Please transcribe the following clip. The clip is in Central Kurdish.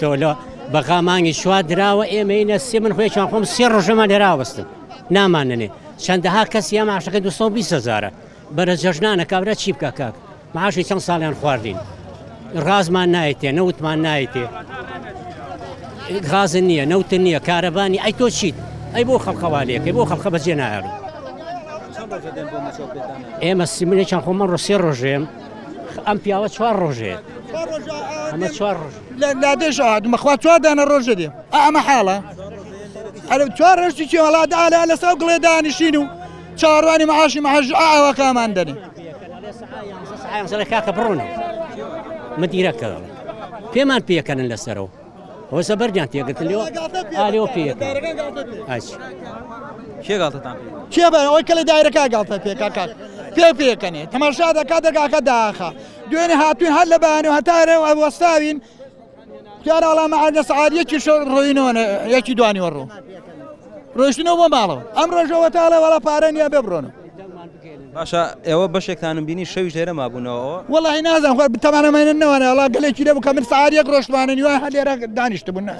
تۆ بەغا مانگی شوا دراوە ئێمە سێ من خۆیان خۆم سێ ڕۆژەمان لێراوەستم ناماننێ چەندەها کەسی ئەم عاشەکەی 220,000 بەرە جەژنانە کابرا چی بکە کاک معاشی چەند ساڵیان خواردین ڕازمان نایەتێ نەوتمان نایەتێ غازن نییە نەوتن نییە کارەبانی ئەی تۆ چیت ئەی بۆ خەڵخەوالەیەکەی بۆ خەڵخە بەجێ نایڵ ئێمە سیمونێکیان خۆمە ڕۆ سێ ڕۆژێم ئەم پیاوە چوار ڕۆژێت ئەمە چوار ڕۆژ لا دێژات مەخوا چوار دانە ڕۆژە دێ ئەمە حاڵە ئەلە چوار ڕۆژی چی وڵاتدا لە ساو گڵێ دانیشین و چاڕوانی مەعاشی مەحەژ ئاوەکەمان دەنێ کاکە بڕۆنە مدیرەکە پێمان پێکەنن لەسەرەوە هۆسە بەردیان تێگرتن لێوە ئالێەوە پێەکە کێگاڵتان چێ بە ئەوەی کە لە دایرەکە گاڵتە پێکا کاک پێکەنێ تەماشا دەکات دەگاکە داخە دوێنێ هاتوین هەر لە بەیانێ و هەتارێ وەستاوین دیارە وەڵام عادە سەعات یەکی ڕۆینەوە یەکی دوانیوە ڕوو ڕۆیشتنەوە بۆ ماڵەوە ئەم ڕۆژەوە تاڵێ وەڵا پارە نییە ببڕۆنە باشە ئێوە بەشێکتانم بینی شەویش لێرە مابوونەوە وەڵی نازان خۆ تەمانەمەێنەوە وڵا گەلێکی لێ بوو کە من سعات یەک ڕۆژمانە نیوە هەر لێرە دانیشت بوون